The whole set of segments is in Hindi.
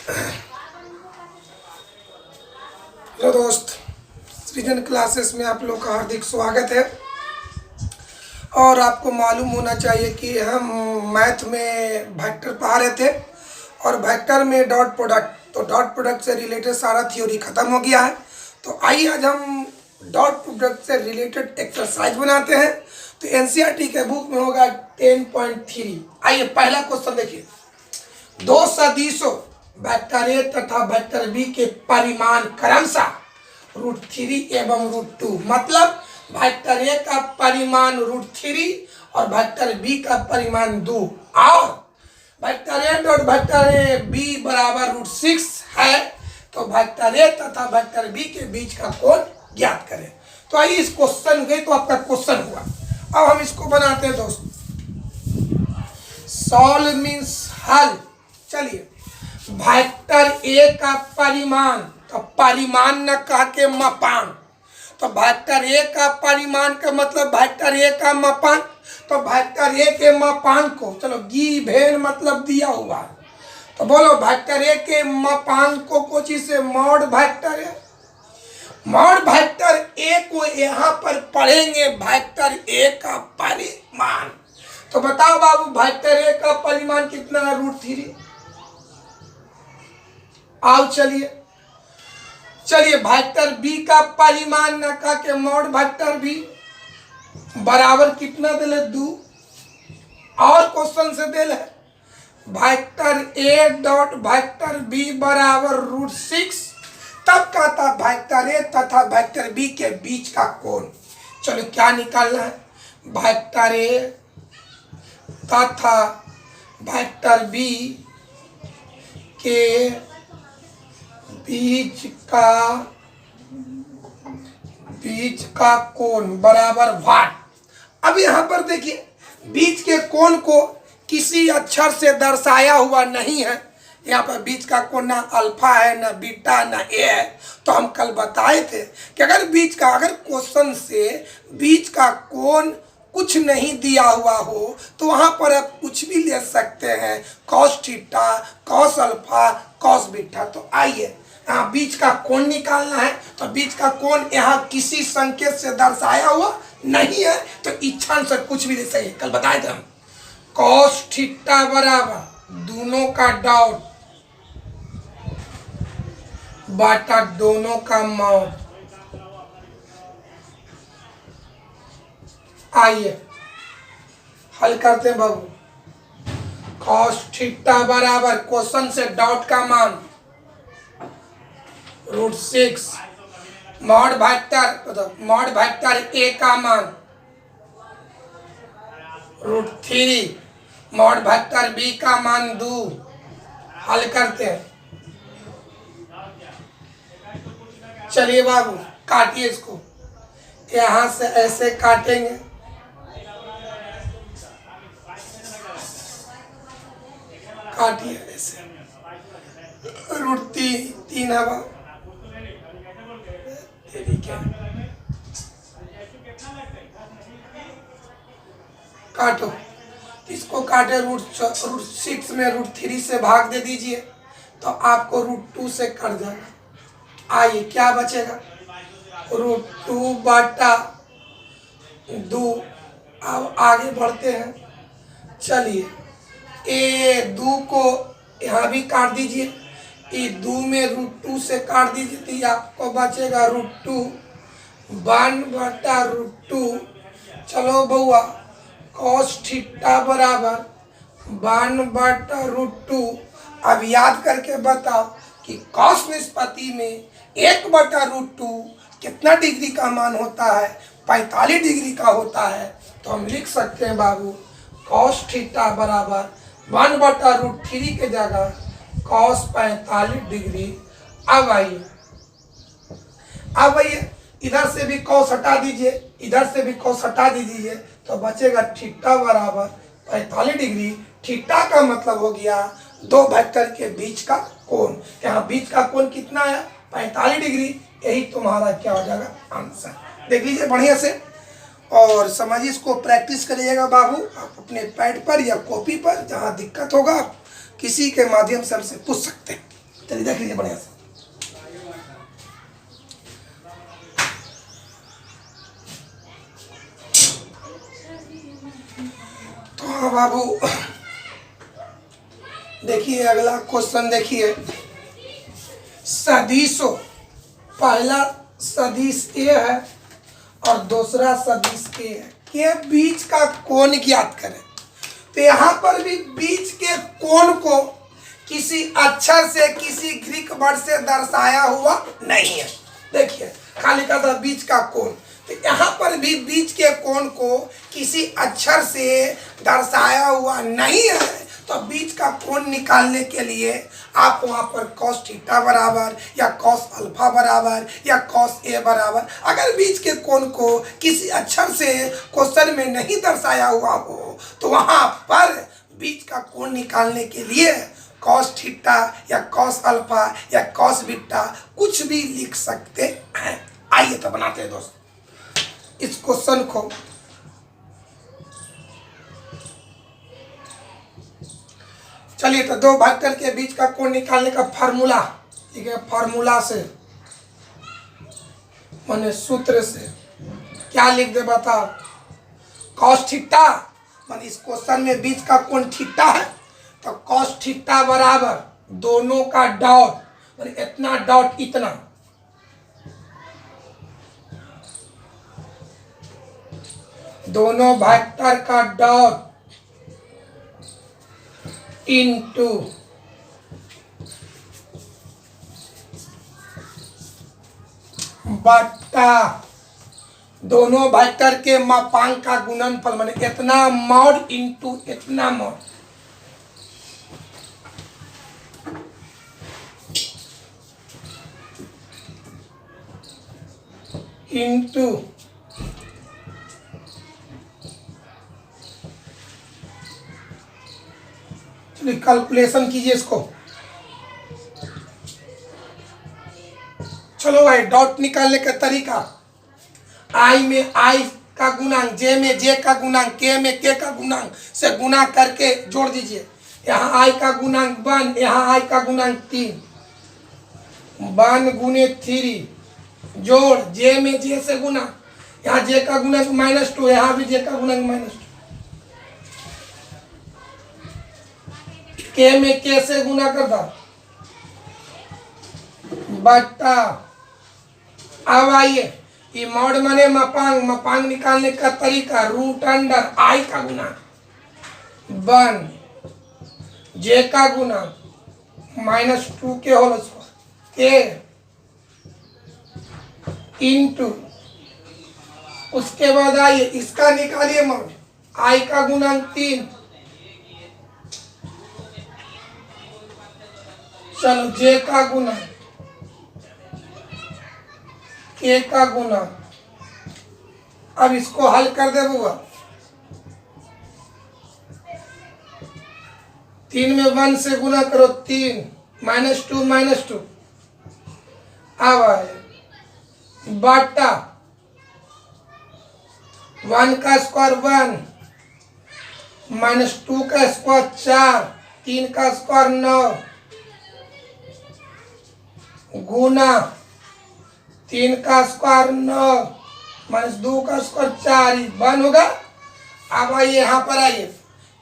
हेलो दोस्त, सृजन क्लासेस में आप लोग का हार्दिक स्वागत है। और आपको मालूम होना चाहिए कि हम मैथ में वेक्टर पढ़ा रहे थे और वेक्टर में डॉट प्रोडक्ट, तो डॉट प्रोडक्ट से रिलेटेड सारा थ्योरी ख़त्म हो गया है। तो आइए आज हम डॉट प्रोडक्ट से रिलेटेड एक्सरसाइज बनाते हैं। तो एनसीईआरटी के बुक में होगा 10.3। आइए पहला क्वेश्चन देखिए। दो सदिशों वेक्टर ए तथा वेक्टर बी के परिमाण क्रमशः √3 एवं √2, मतलब वेक्टर ए का परिमाण √3 और वेक्टर बी का परिमाण 2 और vector A dot vector A B बराबर √6 है। तो वेक्टर ए तथा वेक्टर बी के बीच का कोण ज्ञात करें। तो आइए इस क्वेश्चन गए तो आपका क्वेश्चन हुआ। अब हम इसको बनाते हैं दोस्तों। सॉल्व मीन्स हल। चलिए, वेक्टर ए का परिमाण, तो परिमाण न कह के मापांक, तो वेक्टर ए का परिमाण का मतलब वेक्टर ए का मापांक। तो वेक्टर ए के मापांक को चलो गिवन मतलब दिया हुआ है, तो बोलो वेक्टर ए के मापांक को कुछ से मॉड वेक्टर ए, मॉड वेक्टर ए को यहाँ पर पढ़ेंगे वेक्टर ए का परिमाण। तो बताओ बाबू वेक्टर ए का परिमाण कितना है? √3। आओ चलिए वेक्टर बी का परिमाण न का के मॉड वेक्टर बी बराबर कितना दिले? 2। और क्वेश्चन से दिल है vector A dot vector B बराबर √6, तब कहता वेक्टर ए तथा वेक्टर बी के बीच का कोण। चलो क्या निकालना है? वेक्टर ए तथा वेक्टर बी के बीच का कोण बराबर वाट। अब यहाँ पर देखिए बीच के कोण को किसी अक्षर से दर्शाया हुआ नहीं है। यहाँ पर बीच का कोण ना अल्फा है, ना बीटा, ना ए है। तो हम कल बताए थे कि अगर क्वेश्चन से बीच का कोण कुछ नहीं दिया हुआ हो तो वहाँ पर आप कुछ भी ले सकते हैं, cos theta, cos alpha, cos beta. तो आइए यहाँ बीच का कोण निकालना है। तो बीच का कोण यहाँ किसी संकेत से दर्शाया हुआ नहीं है, तो इच्छा से कुछ भी ले सकते। कल बताए थे हम कॉस थीटा बराबर दोनों का डॉट बाटा दोनों का मॉड। आइए हल करते हैं बाबू। कॉस थीटा बराबर क्वेश्चन से डॉट का मान √6, मॉड वेक्टर ए का मान √3, मॉड वेक्टर बी का मान 2। हल करते हैं। चलिए बाबू काटिए इसको, यहां से ऐसे काटेंगे, काटिए ऐसे। √3 है बाबू, काटो इसको, काटे √6 में √3 से भाग दे दीजिए तो आपको √2 से कट जाएगा। आइए क्या बचेगा? √2 बटा 2। अब आगे बढ़ते हैं। चलिए ए 2 को यहाँ भी काट दीजिए, ये 2 में √2 से काट दीजिए तो आपको बचेगा √2, 1 बटा √2। चलो बउआ कॉस थीटा बराबर 1 बटा √2। अब याद करके बताओ कि कॉस निष्पत्ति में 1 बटा √2 कितना डिग्री का मान होता है? 45 डिग्री का होता है। तो हम लिख सकते हैं बाबू कॉस थीटा बराबर 1 बटा √3 के जगह कॉस 45 डिग्री। अब आइए इधर से भी कॉस हटा दीजिए, इधर से भी कॉस हटा दीजिए तो बचेगा थीटा बराबर 45 डिग्री। थीटा का मतलब हो गया दो वेक्टर के बीच का कोण। यहाँ बीच का कोण कितना है? 45 डिग्री। यही तुम्हारा क्या हो जाएगा? आंसर। देख लीजिए बढ़िया से और समझिए, इसको प्रैक्टिस करिएगा बाबू। आप अपने पैड पर या कॉपी पर जहाँ दिक्कत होगा आप किसी के माध्यम से हमसे पूछ सकते हैं। चलिए देख लीजिए बढ़िया से। तो हाँ बाबू, देखिए अगला क्वेश्चन देखिए। सदिशों, पहला सदिश ए है और दूसरा सदिश ए है, के बीच का कोण ज्ञात करें। तो यहाँ पर भी बीच के कोण को किसी अक्षर से, किसी ग्रीक वर्ड से दर्शाया हुआ नहीं है। देखिए खाली का था बीच का कोण, तो यहाँ पर भी बीच के कोण को किसी अक्षर से दर्शाया हुआ नहीं है। तो बीच का कोण निकालने के लिए आप वहाँ पर कॉस थीटा बराबर या कॉस अल्फा बराबर या कॉस ए बराबर, अगर बीच के कोण को किसी अक्षर से क्वेश्चन में नहीं दर्शाया हुआ हो तो वहाँ पर बीच का कोण निकालने के लिए कॉस थीटा या कॉस अल्फा या कॉस बीटा कुछ भी लिख सकते हैं। आइए तो बनाते हैं दोस्त इस क्वेश्चन को। चलिए तो दो वेक्टर के बीच का कोण निकालने का फार्मूला, ठीक है, फार्मूला से माने सूत्र से क्या लिख दे बताओ। कॉस थीटा माने इस क्वेश्चन में बीच का कोण थीटा है, तो कॉस थीटा बराबर दोनों का डॉट माने इतना डॉट इतना, दोनों वेक्टर का डॉट इनटू बट्टा दोनों वेक्टर के मापांक का गुणनफल माने इतना मॉड इनटू इतना मॉड। इनटू कैलकुलेशन कीजिए इसको। चलो भाई डॉट निकालने का तरीका, आई में आई का गुणांक, जे में जे का गुणांक, के में के का गुणांक से गुणा करके जोड़ दीजिए। यहाँ आई का गुणांक 1, यहाँ आई का गुणांक 3, 1 गुने 3 जोड़ जे में जे से गुना, यहाँ जे का गुणांक -2, यहाँ भी जे का गुणांक -2, के में के से गुना कर दो बट्टा। अब आइए ये मॉड माने मापांक, मापांक निकालने का तरीका रूट अंडर आई का गुना 1, जे का गुना -2 के होल स्क्वायर के इंटू, उसके बाद आइए इसका निकालिए मॉड, आई का गुणांक 3, चलो जे का गुना, के का गुना। अब इसको हल कर दे बुआ, 3 में 1 से गुना करो 3, -2 अब आए बाटा 1 का स्क्वायर 1, -2 का स्क्वायर 4, 3 का स्क्वायर 9 गुना 3 का स्क्वायर 9 -2 का स्क्वायर 4, 1 होगा। अब आइए यहाँ पर आइए,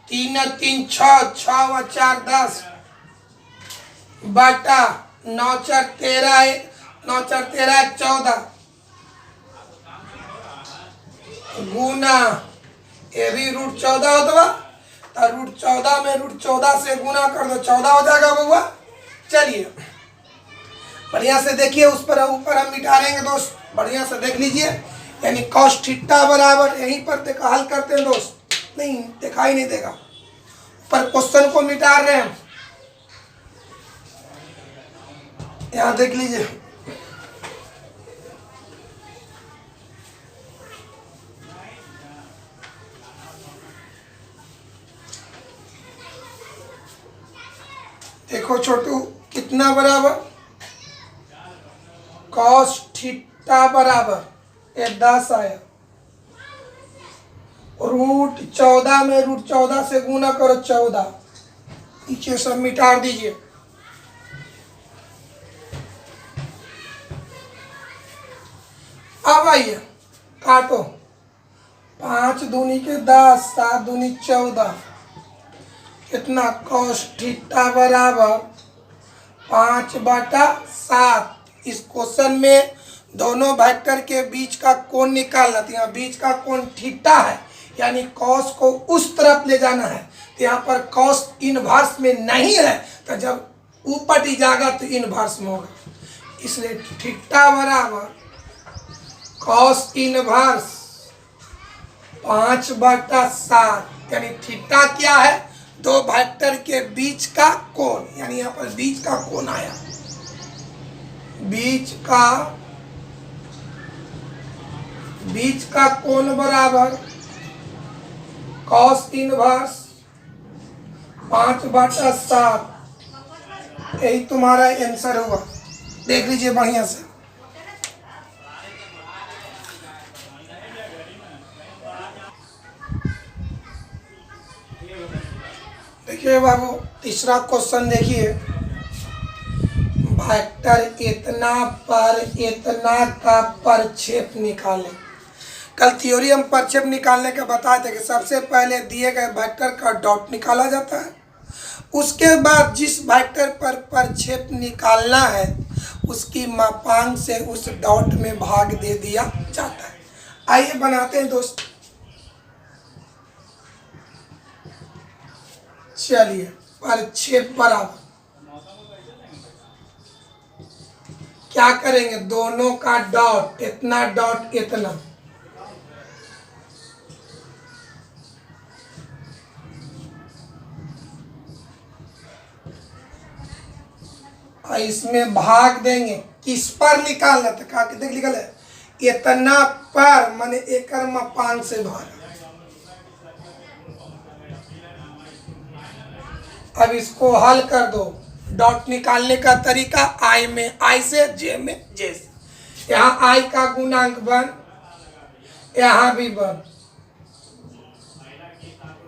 3 3 6, 6 व 4 10 बटा 9 4 13, 9 4 13 14 गुना ये भी √14 होता, तो √14 में √14 से गुना कर दो, 14 हो जाएगा बउआ। चलिए बढ़िया से देखिए, उस पर ऊपर हम मिटा लेंगे दोस्त, बढ़िया से देख लीजिए। यानी कॉस थीटा बराबर यहीं पर देखा हल करते हैं दोस्त, नहीं दिखाई नहीं देगा, पर क्वेश्चन को मिटा रहे हैं। यहाँ देख लीजिए, देखो छोटू कितना बराबर, कॉस थीटा बराबर 10 आया, √14 में √14 से गुना करो 14, नीचे सब मिटा दीजिए। आइए काटो, 5 दूनी के 10, 7 दूनी 14, कितना cos थीटा बराबर 5/7। इस क्वेश्चन में दोनों वेक्टर के बीच का कोण निकालना, तो यहाँ बीच का कोण थीटा है, यानी cos को उस तरफ ले जाना है। तो यहाँ पर cos इनवर्स में नहीं है, तो जब ऊपर ही जाएगा तो इनवर्स में होगा, इसलिए थीटा बराबर cos इनवर्स 5/7, यानी थीटा क्या है, दो वेक्टर के बीच का कोण, यानी यहाँ पर बीच का कोण आया, बीच का कोण बराबर cos इनवर्स 5/7। यही तुम्हारा आंसर होगा, देख लीजिए बढ़िया से। देखिए बाबू, तीसरा क्वेश्चन देखिए, वेक्टर इतना पर इतना का प्रक्षेप निकालें। कल थ्योरी हम प्रक्षेप निकालने का बताए थे कि सबसे पहले दिए गए वेक्टर का डॉट निकाला जाता है, उसके बाद जिस वेक्टर पर प्रक्षेप निकालना है उसकी मापांक से उस डॉट में भाग दे दिया जाता है। आइए बनाते हैं दोस्त। चलिए, प्रक्षेप बराबर क्या करेंगे, दोनों का डॉट, इतना डॉट इतना, और इसमें भाग देंगे। किस पर निकालना था, कहा कितने निकल है, इतना पर, माने एकड़ मापांक से भाग। अब इसको हल कर दो। डॉट निकालने का तरीका आई में आई से, जे में जे से। यहाँ आई का गुणांक 1, यहाँ भी 1,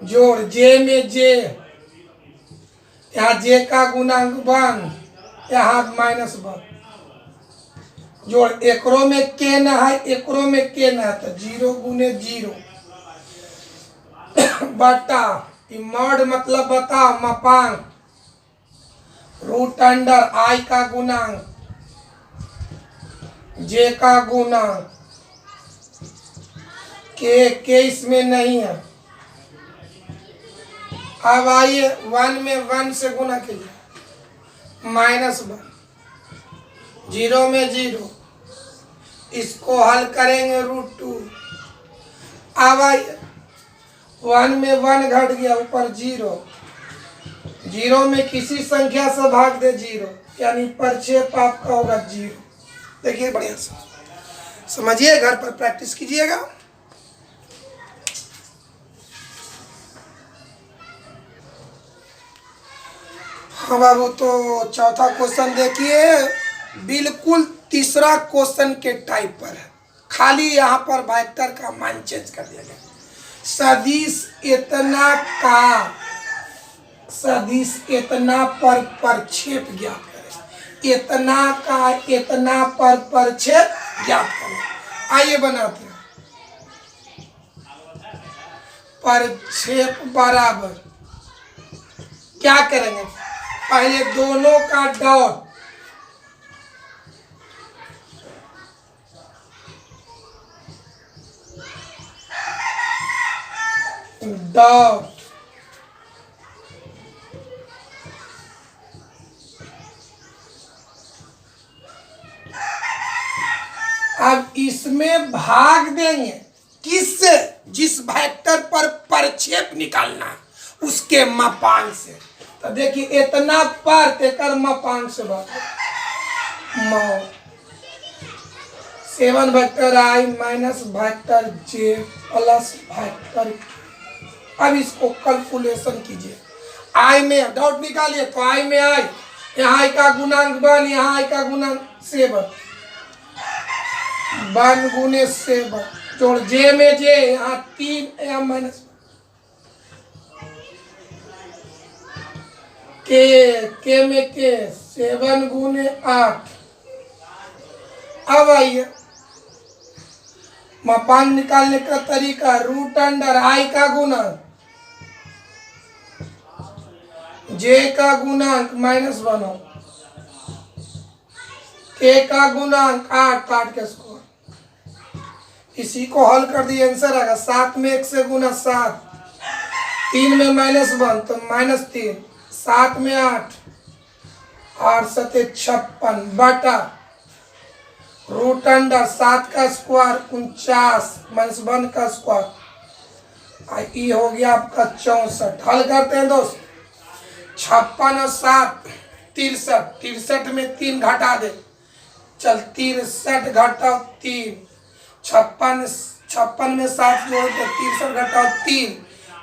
जोड़ जे में जे, यहाँ जे का गुणांक 1, यहाँ -1, जोड़ एकरो में के न है, एकरो में के न है, तो 0 गुने 0 बटा मॉड मतलब बताओ मापांक, रूट अंडर आई का गुणांक, जे का गुणांक, के इसमें नहीं है। अब आइए 1 में 1 से गुना कीजिए, -1, 0 में 0, इसको हल करेंगे √2। अब आइए 1 में 1 घट गया, ऊपर 0, 0 में किसी संख्या से भाग दे 0, यानी प्रक्षेप आपका होगा 0। देखिए बढ़िया से समझिए, घर पर प्रैक्टिस कीजिएगा। हाँ बाबू, तो चौथा क्वेश्चन देखिए, बिल्कुल तीसरा क्वेश्चन के टाइप पर है, खाली यहाँ पर वेक्टर का मान चेंज कर दिया गया। सदिश इतना पर प्रक्षेप ज्ञात करें, इतना का इतना पर प्रक्षेप ज्ञात करें। आइए बनाते हैं। प्रक्षेप बराबर क्या करेंगे, पहले दोनों का डॉट, अब इसमें भाग देंगे किससे, जिस वेक्टर पर प्रक्षेप निकालना है उसके मापांक से। तो देखिए इतना पर तेकर मापांक से भाग, 7 वेक्टर आई minus vector J plus vector. अब इसको कैलकुलेशन कीजिए, आई में डॉट निकालिए, तो आई में आई, यहाँ आई का गुणांक 1, यहाँ आई का गुणांक 7, 1 गुने 7, जोड़ जे में जे, यहाँ 3, यहाँ माइनस के में के, 7 गुने 8। अब आइए मापांक निकालने का तरीका रूट अंडर आई का गुणक जे का गुणांक -1 हो, के का गुणांक 8 के स्क्वायर। इसी को हल कर दिए आंसर आएगा 7 में 1 से गुना 7, 3 में -1 तो -3, 7 में 8 8 सते 56 बटा रूट अंडर 7 का स्क्वायर 49 -1 का स्क्वायर। ई हो गया आपका 64। हल करते हैं दोस्त, 56 और 7 63, 63 में 3 घटा दे, चल 63 घटाओ 3, 56 में 7 जोड़ तो 63 घटाओ 3,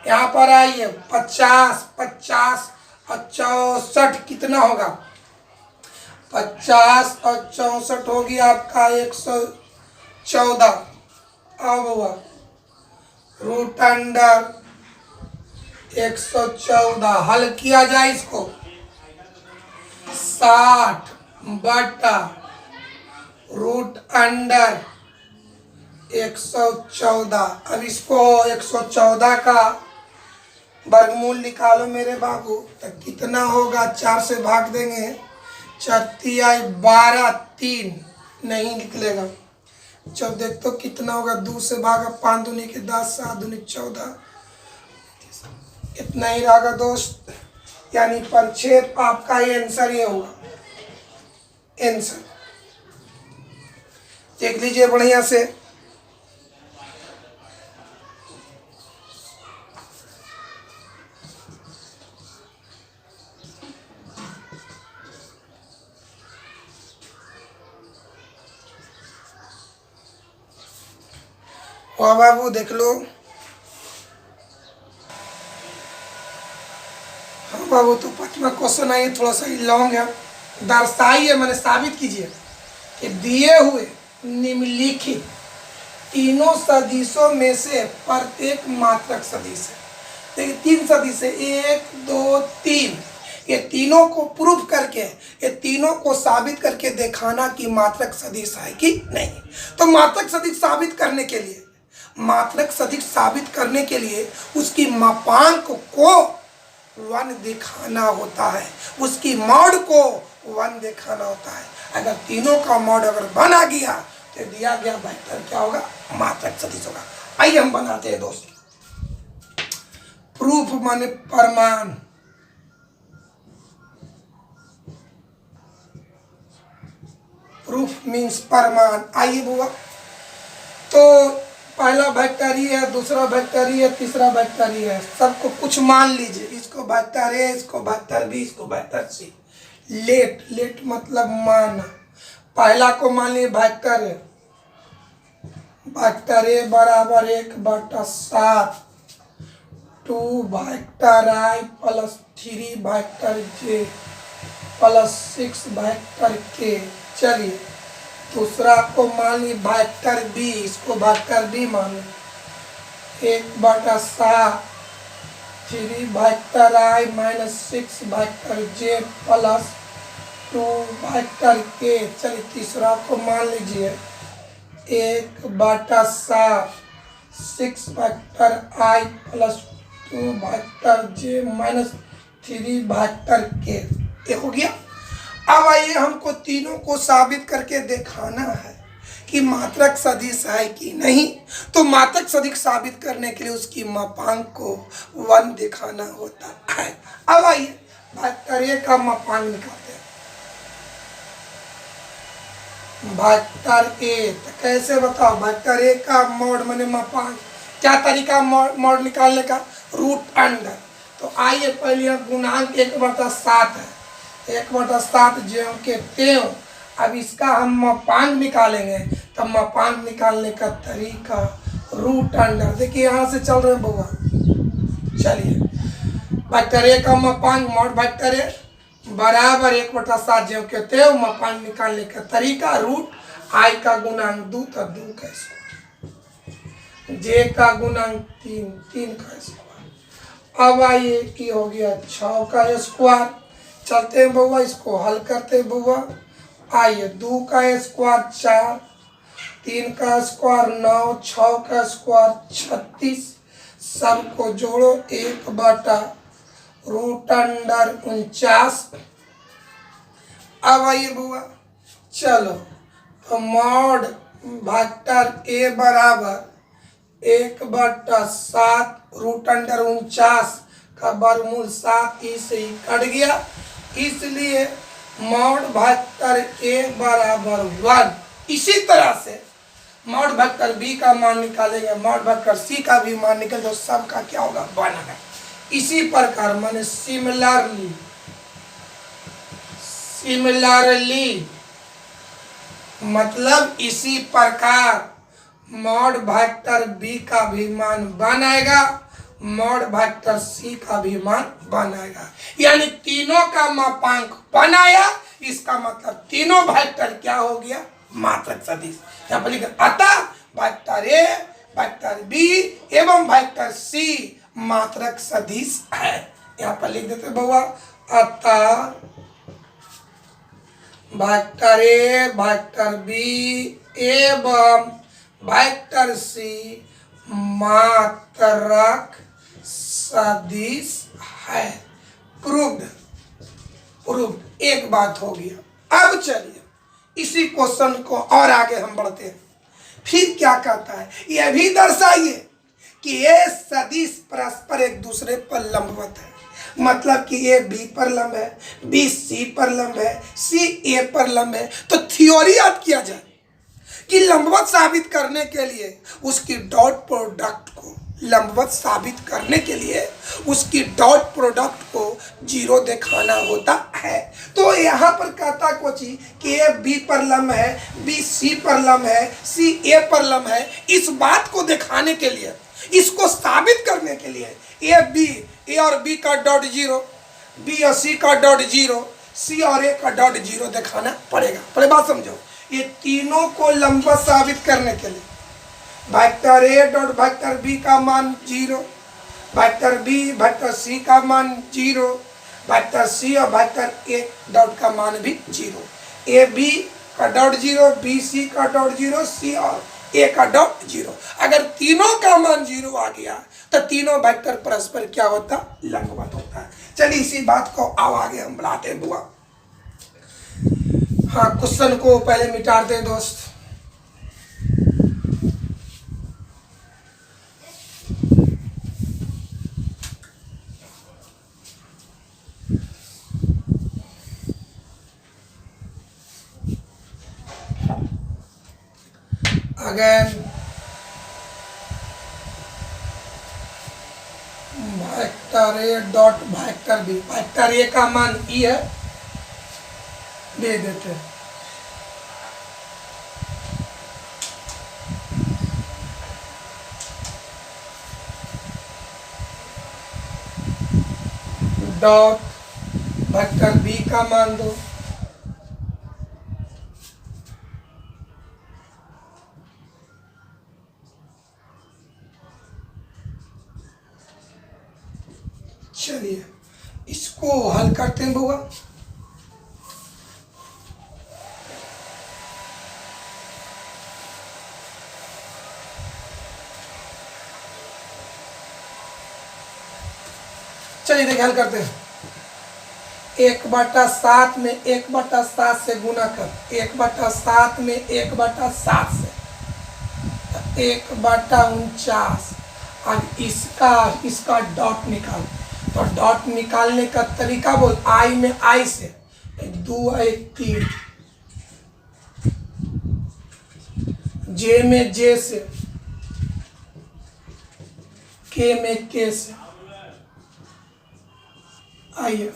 यहाँ पर आइए 50 50 और 64 कितना होगा, 50 और 64 होगी आपका 114। अब हुआ रूट अंडर 114 हल किया जाए इसको 60 बटा रूट अंडर 114। अब इसको 114 का वर्गमूल निकालो मेरे बाबू, तो कितना होगा, 4 से भाग देंगे, 4 12 3 नहीं निकलेगा। जब देख तो कितना होगा, 2 से भागा 5 दूनी के 10, 7 दूनी 14, इतना ही रहेगा दोस्त। यानी परिच्छेद आपका ये आंसर ये होगा, आंसर देख लीजिए बढ़िया से। वाह बाबू देख लो। हाँ बाबू, तो 5वां क्वेश्चन आइए, थोड़ा सा लॉन्ग है। दर्शाइए मैंने साबित कीजिए कि दिए हुए निम्नलिखित तीनों सदिशों में से प्रत्येक मात्रक सदिश है। देखिए 3 सदिश है, 1 2 3, ये तीनों को प्रूफ करके, ये तीनों को साबित करके दिखाना कि मात्रक सदिश है कि नहीं। तो मात्रक सदिश साबित करने के लिए, मात्रक सदिश साबित करने के लिए उसकी मापांक को 1 दिखाना होता है, उसकी मॉड को 1 दिखाना होता है। अगर तीनों का मॉड अगर बना गया तो दिया गया वेक्टर क्या होगा, मात्रक सदिश होगा। आइए हम बनाते हैं दोस्त। प्रूफ माने प्रमाण, प्रूफ मीन्स प्रमाण। आइए बुआ, तो पहला वेक्टर ही है, दूसरा वेक्टर ही है, तीसरा वेक्टर ही है, सबको कुछ मान लीजिए। इसको वेक्टर ए, इसको वेक्टर बी, इसको वेक्टर सी। लेट, लेट मतलब माना। पहला को मान लीजिए वेक्टर ए, वेक्टर ए बराबर 1/7 2 vector I plus 3 vector J plus 6 vector के। चलिए दूसरा को मान ली वेक्टर बी, इसको वेक्टर बी मान ली, 1/7 3 वेक्टर आई minus 6 vector J plus 2 vector के। चलिए तीसरा को मान लीजिए 1/7 6 vector I plus 2 vector J minus 3 vector के। एक हो गया। अब आइए हमको तीनों को साबित करके दिखाना है कि मात्रक सदिश है कि नहीं। तो मात्रक सदिश साबित करने के लिए उसकी मापांक को 1 दिखाना होता है। अब आइए वेक्टर ए का मापांक निकालते हैं। वेक्टर ए तो कैसे बताओ, वेक्टर ए का मॉड माने मापांक, क्या तरीका मॉड निकालने का, रूट अंडर। तो आइए पहले गुणांक 1/7 है, 1/7 ज्यों के त्यों। अब इसका हम मापांक निकालेंगे, तब मापांक निकालने का तरीका रूट अंडर। देखिए यहाँ से चल रहे हैं बउआ, चलिए वेक्टर ए का मापांक मॉड वेक्टर ए बराबर 1/7 ज्यों के त्यों। मापांक निकालने का तरीका रूट आई का गुणांक 2 तो 2 का स्क्वायर, जे का गुणांक 3 3 का स्क्वायर। अब आइए की हो गया 6 का स्क्वायर। चलते हैं बउआ, इसको हल करते हैं बउआ। आइए 2 का स्क्वायर 4 3 का स्क्वायर 9, 6 का स्क्वायर 36, सबको जोड़ो 1/√49। अब आइए बुआ, चलो तो मॉड वेक्टर ए बराबर 1/7√49 का वर्गमूल 7 ई से ही कट गया, इसलिए मॉड वेक्टर ए बराबर 1। इसी तरह से मॉड वेक्टर बी का मान निकालेंगे, मॉड वेक्टर सी का भी मान निकल, तो सब का क्या होगा 1 है। इसी प्रकार माने सिमिलरली मतलब इसी प्रकार मॉड वेक्टर बी का भी मान 1 आएगा, मॉड वेक्टर सी का भी मान 1 आएगा। यानी तीनों का मापांक 1 आया, इसका मतलब तीनों वेक्टर क्या हो गया मात्रक सदिश। यहाँ पर लिखा अतः वेक्टर ए, वेक्टर बी एवं वेक्टर सी मात्रक सदिश है। यहाँ पर लिख देते बउआ, अतः वेक्टर ए, वेक्टर बी एवं वेक्टर सी मात्रक सदिश है। प्रूव्ड एक बात हो गया। अब चलिए इसी क्वेश्चन को और आगे हम बढ़ते हैं। फिर क्या कहता है, यह भी दर्शाइए कि ये सदिश परस्पर एक दूसरे पर लंबवत है। मतलब कि ए बी पर लंब है, बी सी पर लंब है, सी ए पर लंब है। तो थ्योरी याद किया जाए कि लंबवत साबित करने के लिए उसकी डॉट प्रोडक्ट को लंबवत साबित करने के लिए उसकी डॉट प्रोडक्ट को 0 दिखाना होता है। तो यहाँ पर कहता कोची कि ए बी पर लंब है, बी सी पर लंब है, सी ए पर लंब है। इस बात को दिखाने के लिए, इसको साबित करने के लिए ए और बी का डॉट 0, बी और सी का डॉट 0, सी और ए का डॉट 0 दिखाना पड़ेगा। पहले बात समझो, ये तीनों को लंबवत साबित करने के लिए vector A dot vector B का मान 0, वेक्टर बी वेक्टर सी का मान 0, वेक्टर सी और वेक्टर ए डॉट का मान भी 0, ए बी का डॉट 0, बी सी का डॉट 0, सी और ए का डॉट 0। अगर तीनों का मान 0 आ गया तो तीनों वेक्टर परस्पर क्या होता लंबवत होता है। चलिए इसी बात को अब आगे हम बढ़ाते हैं बुआ। हाँ, क्वेश्चन को पहले मिटाते हैं दोस्त। Again vector A dot vector B, vector A का मान ई है, दे देते हैं। डॉट वेक्टर बी का मान दो, चलिए इसको हल करते हैं बुआ। चलिए देखिए हल करते हैं। 1/7 में 1/7 से गुना कर, 1/7 में 1/7 से 1/49। अब इसका डॉट निकाल, तो डॉट निकालने का तरीका बोल, आई में आई से 2 1 3, जे में जे से, के में के से। आइए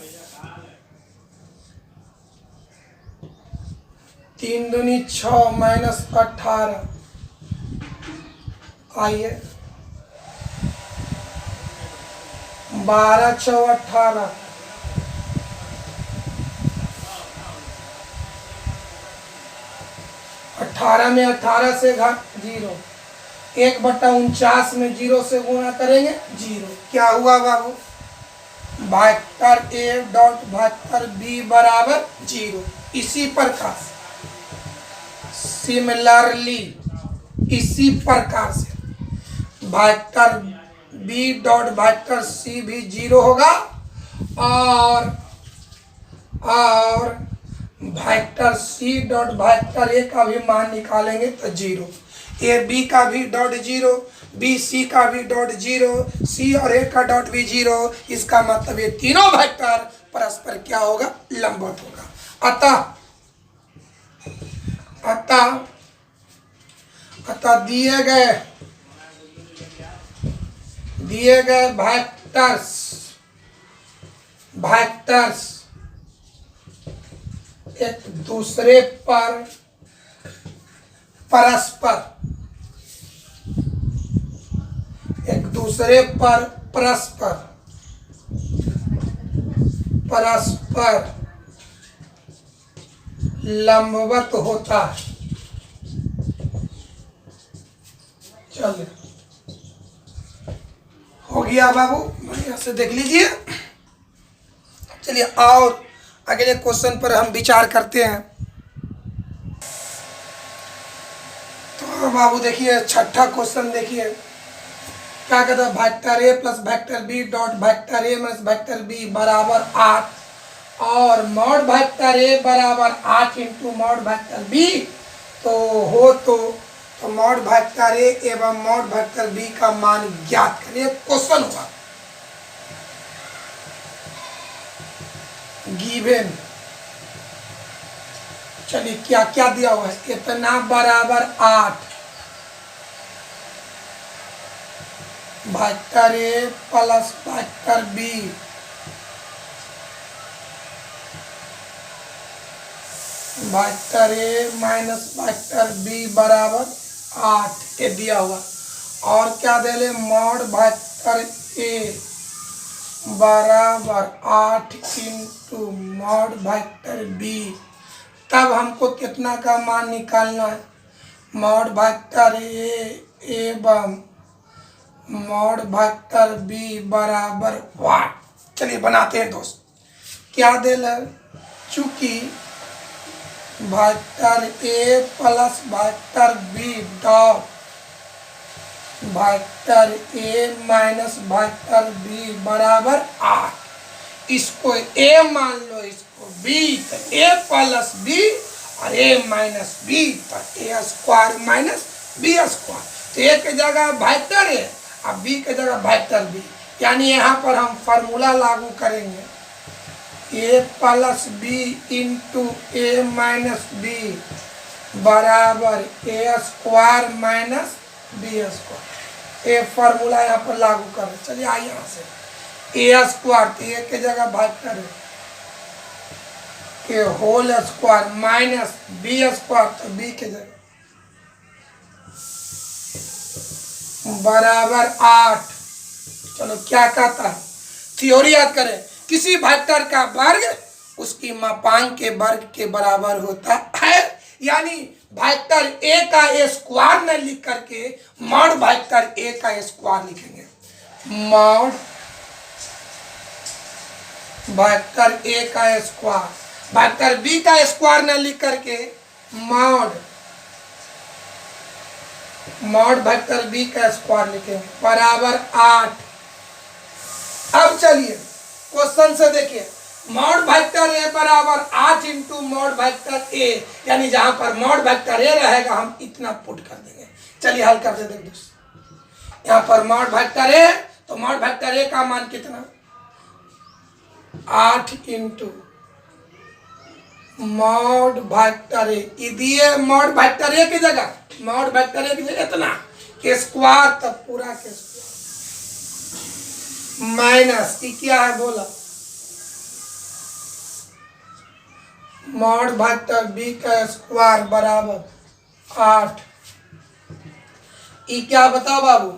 3 दूनी 6 माइनस 18। आइए 12 6 18, 18 में 18 से घात 0, 1/49 में 0 से गुणा करेंगे 0। क्या हुआ बाबू, vector A dot vector B बराबर 0। इसी प्रकार सिमिलरली इसी प्रकार से vector B dot vector C भी 0 होगा और vector C dot vector A का भी मान निकालेंगे तो 0। ए बी का भी डॉट 0, बी सी का भी डॉट 0, सी और ए का डॉट भी 0। इसका मतलब ये तीनों वेक्टर परस्पर क्या होगा, लंबवत होगा। अतः दिए गए वेक्टर्स एक दूसरे पर परस्पर लंबवत होता है। चलिए हो गया बाबू, बढ़िया से देख लीजिए। चलिए और अगले क्वेश्चन पर हम विचार करते हैं। तो बाबू देखिए छठा क्वेश्चन देखिए क्या कहता है, vector A plus vector B dot vector A minus vector B बराबर 8 और मॉड वेक्टर ए बराबर 8 इंटू मॉड वेक्टर बी तो मॉड वेक्टर ए एवं मॉड वेक्टर बी का मान ज्ञात करिए। क्वेश्चन हुआ गिवन, चलिए क्या क्या दिया हुआ है, इतना बराबर 8 vector A plus vector B vector A minus vector B बराबर 8 ये दिया हुआ। और क्या दे ले, मॉड वेक्टर ए बराबर 8 इंटू मॉड वेक्टर बी। तब हमको कितना का मान निकालना है, मॉड वेक्टर ए एवं मॉड वेक्टर बी बराबर 1। चलिए बनाते हैं दोस्त, क्या दे ले, चूंकि vector A plus vector B dot vector A minus vector B बराबर 8, इसको ए मान लो, इसको बी, तो ए प्लस बी और ए माइनस बी तो ए स्क्वायर माइनस बी स्क्वायर। तो ए की जगह वेक्टर ए और बी की जगह वेक्टर बी, यानी यहाँ पर हम फार्मूला लागू करेंगे, ए प्लस बी इंटू ए माइनस बी बराबर ए स्क्वायर माइनस बी स्क्वायर। ए फार्मूला यहाँ पर लागू करें। चलिए आइए यहाँ से ए स्क्वायर, तो ए के जगह वेक्टर है के whole square minus B square, तो बी के जगह बराबर 8। चलो क्या कहता है, थ्योरी याद करें, किसी वेक्टर का वर्ग उसकी मापांक के वर्ग के बराबर होता है। यानी वेक्टर ए का स्क्वायर न लिख करके मॉड वेक्टर ए का स्क्वायर लिखेंगे, मॉड वेक्टर ए का स्क्वायर, वेक्टर बी का स्क्वायर न लिख करके मॉड वेक्टर बी का स्क्वायर लिखेंगे बराबर 8। अब चलिए क्वेश्चन से देखिए, मॉड वेक्टर ए बराबर 8 इंटू मॉड वेक्टर ए, यानी जहां पर मॉड वेक्टर ए रहेगा हम इतना पुट कर देंगे। चलिए हल कर देते हैं। यहाँ पर मॉड वेक्टर ए, तो मॉड वेक्टर ए का मान कितना, 8 इंटू मॉड वेक्टर ए दिए, मॉड वेक्टर ए की जगह मॉड वेक्टर ए की जगह इतना के स्क्वायर, तब पूरा के स्क्वायर माइनस की क्या है बोला, मॉड वेक्टर बी का स्क्वायर बराबर 8। ये क्या बताओ बाबू,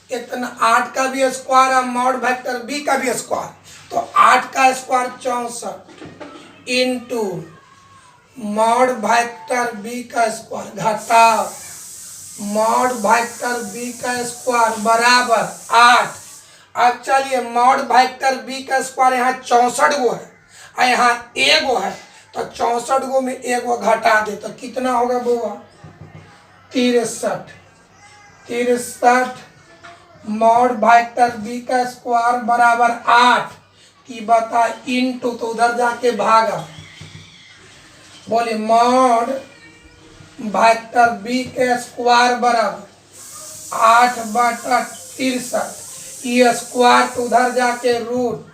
इतना 8 का भी स्क्वायर है, मॉड वेक्टर बी का भी स्क्वायर, तो 8 का square 64 into mod vector B का स्क्वायर घटाओ मॉड वेक्टर बी का स्क्वायर बराबर 8। अब चलिए मॉड वेक्टर बी का स्क्वायर यहाँ 64 गो है और यहाँ ए गो है, तो 64 गो में एगो घटा दे तो कितना होगा बुआ, 63। 63 मॉड वेक्टर बी का स्क्वायर बराबर 8 की बता इंटू, तो उधर जाके भागा, बोले मॉड वेक्टर बी के स्क्वायर बराबर 8/63, ये स्क्वायर तो उधर जाके रूट,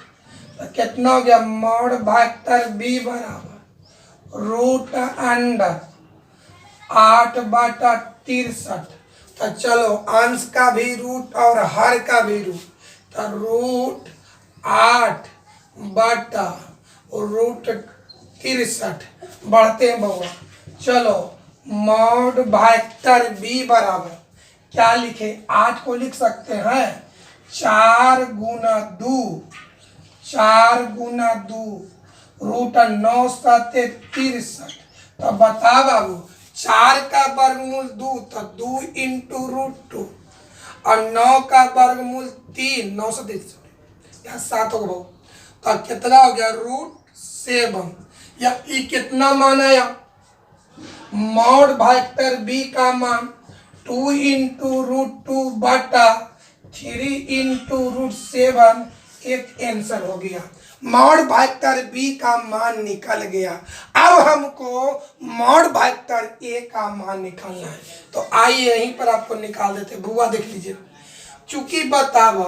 तो कितना हो गया, मॉड वेक्टर बी बराबर रूट अंडर 8/63। तो चलो अंश का भी रूट और हर का भी रूट, तो रूट 8/√63 बढ़ते हैं बउआ। चलो मॉड वेक्टर बी बराबर क्या लिखे, 8 को लिख सकते हैं 4 गुना 2, 4 गुना 2 रूट 9 7 63। तो बता बाबू 4 का वर्गमूल 2, तो 2 इंटू √2 और 9 का वर्गमूल 3, 9 से 63 या 7 हो गया, तो कितना हो गया √7। या ये कितना मान आया, मॉड वेक्टर बी का मान 2 इंटू √2 बटा 3 इंटू √7, एक आंसर हो गया। मॉड वेक्टर बी का मान निकल गया। अब हमको मॉड वेक्टर ए का मान निकालना है, तो आइए यहीं पर आपको निकाल देते। बुआ देख लीजिए, चूंकि बतावा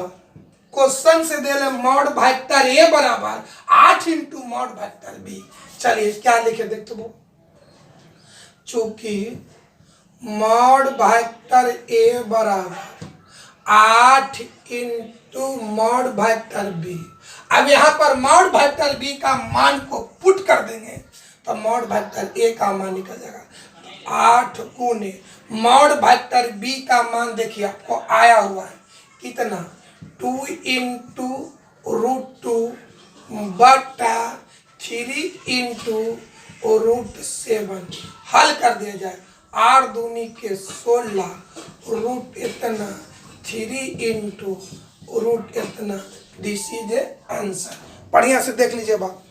क्वेश्चन से दे ले मॉड वेक्टर ए बराबर 8 इंटू मॉड वेक्टर बी। चलिए क्या लिखे देख तो, चूंकि मॉड वेक्टर ए बराबर 8 इंटू मॉड वेक्टर बी। अब यहाँ पर मॉड वेक्टर बी का मान को पुट कर देंगे तो मॉड वेक्टर ए का मान निकल जाएगा 8 गुने मॉड वेक्टर बी का मान देखिए आपको आया हुआ है कितना, 2 इंटू √2 बटा 3 इंटू √7। हल कर दिया जाए, 8 दूनी के 16 रूट इतना 3 इंटू रूट इतना, दिस इज आंसर। बढ़िया से देख लीजिए बात।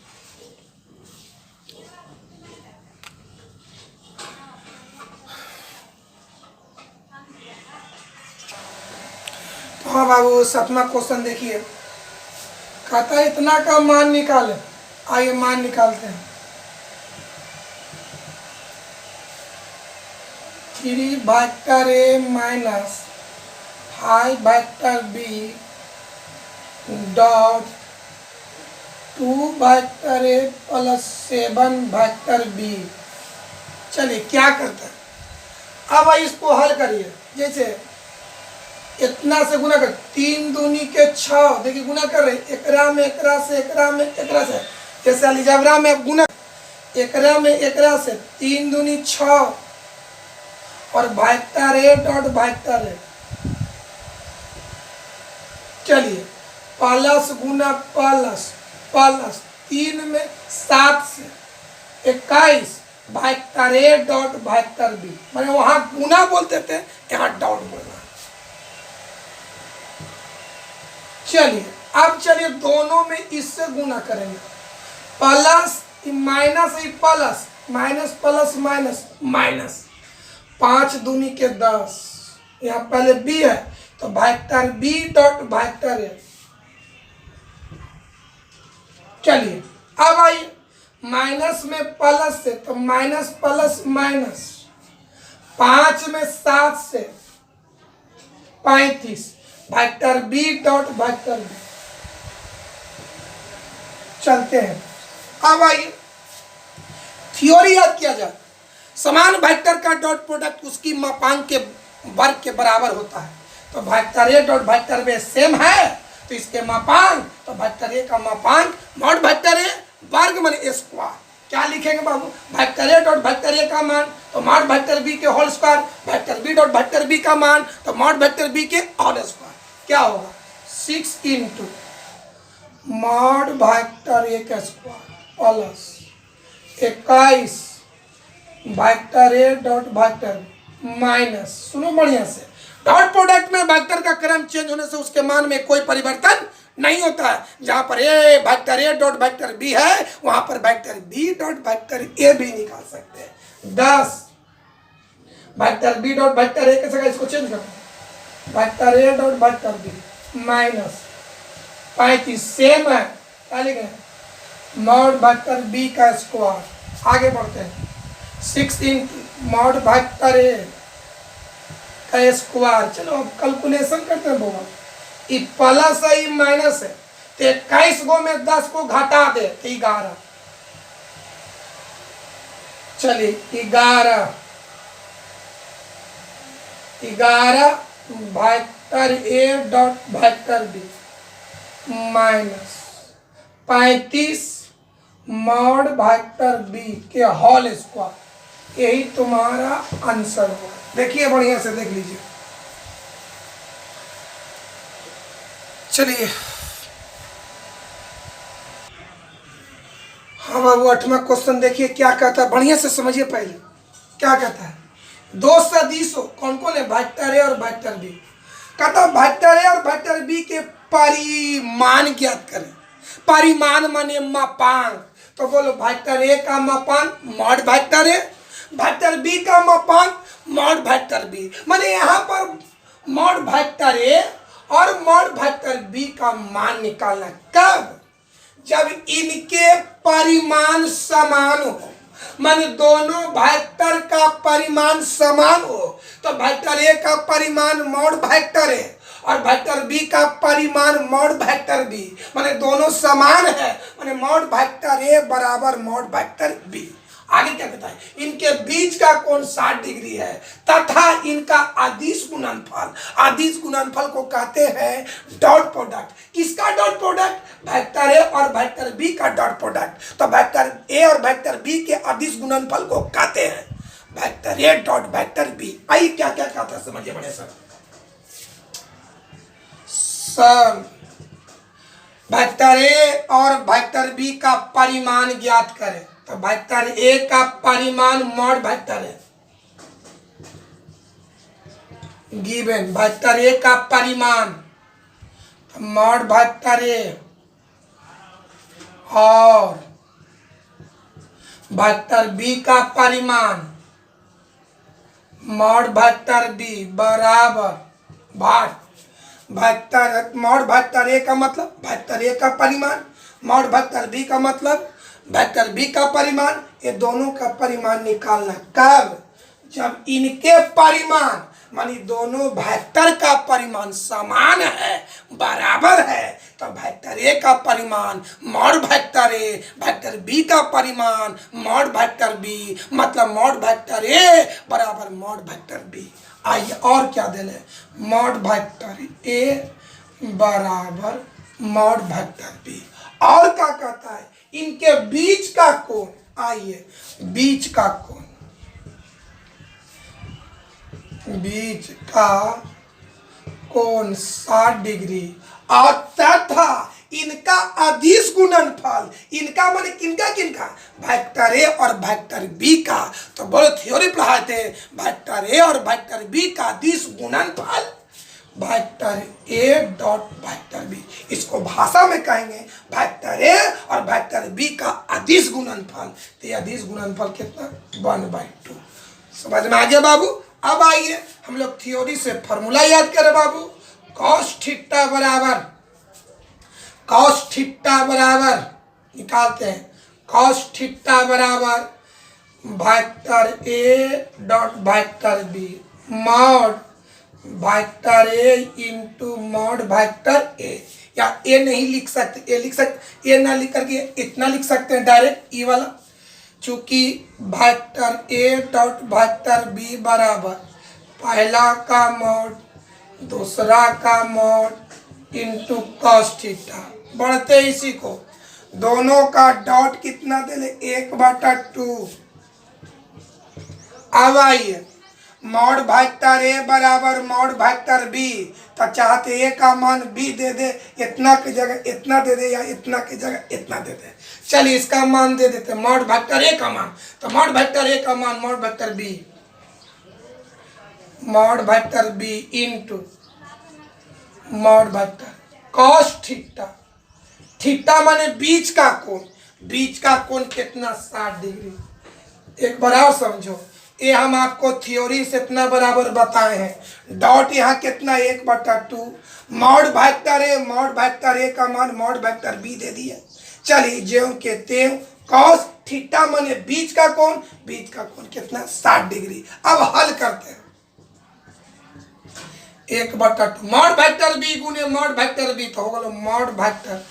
तो हाँ बाबू 7वां क्वेश्चन देखिए, कहता है इतना का मान निकाले। आइए मान निकालते हैं। 3 vector A minus 5 vector B dot 2 vector A plus 7 vector B. चलिए क्या करते हैं, अब इसको हल करिए। जैसे इतना से गुना कर, 3 दूनी के 6, देखिए गुना कर रहे, एकरा में एकरा से, एकरा में एकरा से, जैसे अलजेब्रा में गुना, एकरा में एकरा से 3 दूनी 6 और vector A dot vector A. चलिए प्लस गुना प्लस प्लस 3 में 7 से 21 vector A dot vector B. मैंने वहां गुना बोलते थे, यहाँ डॉट बोलना। चलिए अब चलिए दोनों में इससे गुना करेंगे, plus minus plus minus plus minus minus, 5 दूनी के 10, यहाँ पहले बी है तो vector B dot vector A. चलिए अब आइए माइनस में प्लस से, तो माइनस प्लस माइनस, 5 में 7 से 35 vector B dot vector B. चलते हैं, अब आइए थ्योरी याद किया जाए। समान वेक्टर का डॉट प्रोडक्ट उसकी मापांक के वर्ग के बराबर होता है। तो vector A dot vector B same है तो इसके मापांक, तो वेक्टर ए का मापांक मॉड वेक्टर ए वर्ग माने स्क्वायर। क्या लिखेंगे बाबू, vector A dot vector A का मान तो मॉड वेक्टर बी के whole square, vector B dot vector B का मान तो मॉड वेक्टर बी के होल स्क्वायर। क्या होगा 6 इंटू मॉड वेक्टर ए का square plus 21 vector A dot vector minus, सुनो बढ़िया से, डॉट प्रोडक्ट में वेक्टर का क्रम चेंज होने से उसके मान में कोई परिवर्तन नहीं होता है। जहां पर A vector A dot vector B है वहां पर vector B dot vector A भी निकाल सकते हैं। 10 vector B dot vector A कैसे, इसको चेंज करते हैं, vector A dot vector B minus 35 same है, क्या लिखे मॉड वेक्टर बी का स्क्वायर। आगे बढ़ते हैं 6 इंटू मॉड वेक्टर ए का स्क्वायर। चलो अब कैलकुलेशन करते हैं बोला, ये प्लस है ये माइनस है, तो 21 गो में 10 को घटा दे तो 11। चलिए 11 vector A dot vector B minus 35 mod vector B के होल स्क्वायर। यही तुम्हारा आंसर हुआ। देखिए बढ़िया से देख लीजिए। चलिए हाँ बाबू 8वां क्वेश्चन देखिए क्या कहता है, बढ़िया से समझिए। पहले क्या कहता है, दो सदिशों कौन कौन है, वेक्टर ए और वेक्टर बी। कहता वेक्टर ए और वेक्टर बी के परिमाण ज्ञात करें। परिमाण माने मापांक, तो बोलो वेक्टर ए का मापांक mod vector A, vector B का मापांक मॉड वेक्टर बी। माने यहाँ पर मॉड वेक्टर ए और मॉड वेक्टर बी का मान निकालना। कब, जब इनके परिमाण समान हो, माने दोनों वेक्टर का परिमाण समान हो, तो वेक्टर ए का परिमाण मॉड वेक्टर ए और वेक्टर बी का परिमाण मॉड वेक्टर बी, माने दोनों समान है, माने मॉड वेक्टर ए बराबर मॉड वेक्टर बी। आगे क्या कहता है, इनके बीच का कोण 60 डिग्री है तथा इनका अदिश गुणनफल, अदिश गुणनफल को कहते हैं डॉट प्रोडक्ट। किसका डॉट प्रोडक्ट, वेक्टर ए और वेक्टर बी का डॉट प्रोडक्ट। तो वेक्टर ए और वेक्टर बी के अदिश गुणनफल को कहते हैं vector A dot vector B. आइए क्या क्या कहता है समझिए बड़े सर। वेक्टर ए और वेक्टर बी का परिमाण ज्ञात करें। तो वेक्टर ए का परिमाण मॉड वेक्टर है, गिवन वेक्टर ए का परिमाण तो मॉड वेक्टर ए और वेक्टर बी का परिमाण मॉड वेक्टर बी बराबर भाग वेक्टर मॉड वेक्टर ए का मतलब वेक्टर ए का परिमाण, मॉड वेक्टर बी का मतलब वेक्टर बी का परिमाण। ये दोनों का परिमाण निकालना। कब, जब इनके परिमाण मानी दोनों वेक्टर का परिमाण समान है, बराबर है, तो वेक्टर ए का परिमाण mod vector A, vector B का परिमाण मॉड वेक्टर बी, मतलब मॉड वेक्टर ए बराबर मॉड वेक्टर बी। आइए और क्या दे ले, मॉड वेक्टर ए बराबर मॉड वेक्टर बी। और क्या कहता है, इनके बीच का कोण, आइए बीच का कोण, बीच का कोण 60 डिग्री और तथा इनका अदिश गुणनफल, इनका माने किनका किनका, वेक्टर ए और वेक्टर बी का। तो बोलो थ्योरी पढ़ाए थे, वेक्टर ए और वेक्टर बी का अदिश गुणनफल vector A dot vector B. इसको भाषा में कहेंगे वेक्टर ए और वेक्टर बी का अदिश गुणनफल। तो ये अदिश गुणनफल कितना, 1/2। समझ में आ गया बाबू। अब आइए हम लोग थ्योरी से फॉर्मूला याद करें बाबू। कॉस थीटा बराबर, कॉस थीटा बराबर निकालते हैं, कॉस थीटा बराबर vector A dot vector B mod vector A into mod vector A. या ए नहीं लिख सकते, ए लिख सकते, ए ना लिख करके इतना लिख सकते हैं डायरेक्ट ई वाला, चूंकि vector A dot vector B बराबर पहला का मॉड दूसरा का मॉड इंटू कॉस थीटा। बढ़ते इसी को, दोनों का डॉट कितना दे ले, 1/2। अब आइए मॉड वेक्टर ए बराबर मॉड वेक्टर बी, तो चाहते ए का मान बी दे दे, इतना की जगह इतना दे दे या इतना की जगह इतना दे दे। चलिए इसका मान दे देते मॉड वेक्टर ए का मान, तो मॉड वेक्टर ए का मान mod vector B, mod vector B into mod vector cos theta. Theta माने बीच का कोण, बीच का कोण कितना, 60 डिग्री। एक बार और समझो, ये हम आपको थ्योरी से इतना बराबर बताए हैं। डॉट यहाँ कितना 1/2 mod vector A, mod vector A का मान मॉड वेक्टर बी दे दिया। चलिए ज्यों के त्यों कॉस थीटा माने बीच का कोण, बीच का कोण कितना 60 डिग्री। अब हल करते हैं। 1/2 मॉड वेक्टर बी गुने मॉड वेक्टर बी तो होगा मॉड वेक्टर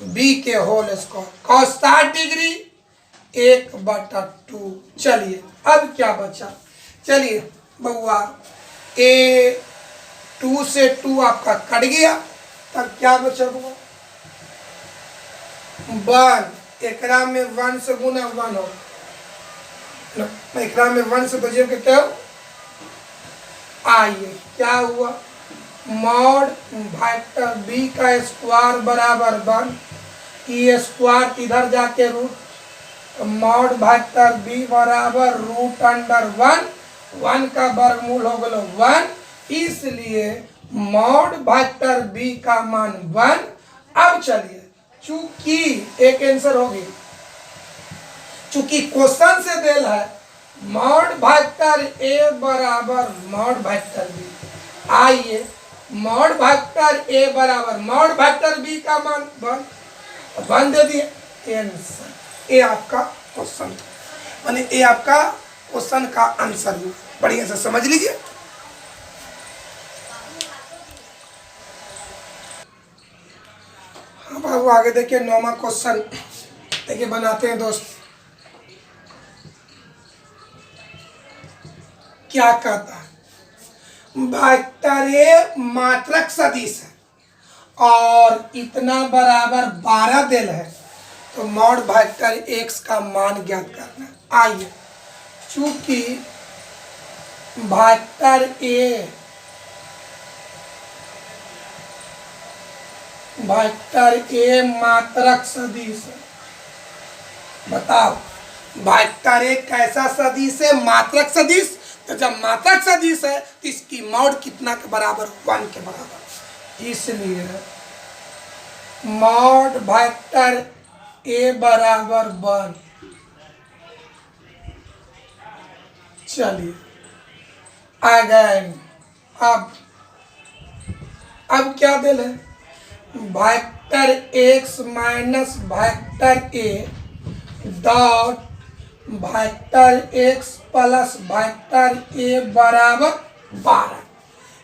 बी के होल स्क्वायर कॉस 60 डिग्री 1/2। चलिए अब क्या बचा, चलिए बउआ ए 2 से 2 आपका कट गया, तब क्या बचा बउआ 1। एकरा में 1 से गुना 1 हो, एकरा में 1 से बजे के क्या आइए क्या हुआ मॉड वेक्टर बी का स्क्वायर बराबर 1, ये स्क्वायर इधर जाके रूट, मॉड वेक्टर बी बराबर √1, 1 का वर्गमूल हो गया 1, इसलिए मॉड वेक्टर बी का मान 1। अब चलिए चूंकि एक आंसर होगी, चूंकि क्वेश्चन से देल है मॉड वेक्टर ए बराबर मॉड वेक्टर बी, आइए मॉड वेक्टर ए बराबर मॉड वेक्टर बी का मान 1 दे दिए आंसर। ये आपका क्वेश्चन माने ये आपका क्वेश्चन का आंसर है। बढ़िया से समझ लीजिए। अब आगे देखिए 9वां क्वेश्चन देखिए बनाते हैं दोस्त। क्या कहता है वेक्टर ए मात्रक सदिश है और इतना बराबर 12 दिल है, तो मॉड वेक्टर एक्स का मान ज्ञात करना। आइए चूंकि वेक्टर ए मात्रक सदिश है, बताओ वेक्टर ए कैसा सदिश है मात्रक सदिश, तो जब मात्रक सदिश है तो इसकी मॉड कितना के बराबर 1 के बराबर, इसलिए मॉड वेक्टर ए बराबर 1। चलिए अगेन अब क्या दिल है vector x minus vector A dot vector x plus vector A बराबर 12।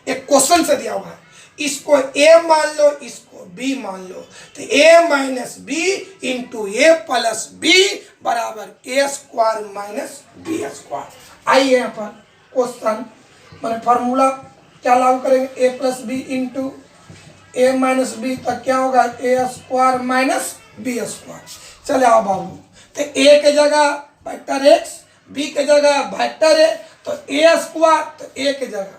एक क्वेश्चन से दिया हुआ है, इसको ए मान लो इसको बी मान लो, तो ए माइनस बी इंटू ए प्लस बी बराबर ए स्क्वायर माइनस बी स्क्वायर। आइए यहाँ पर क्वेश्चन मैंने फार्मूला क्या लागू करेंगे, ए प्लस बी इंटू ए माइनस बी, तक क्या होगा ए स्क्वायर माइनस बी स्क्वायर। चले आओ बाबू, तो ए के जगह वेक्टर एक्स, बी के जगह वेक्टर ए, तो ए स्क्वायर तो ए के जगह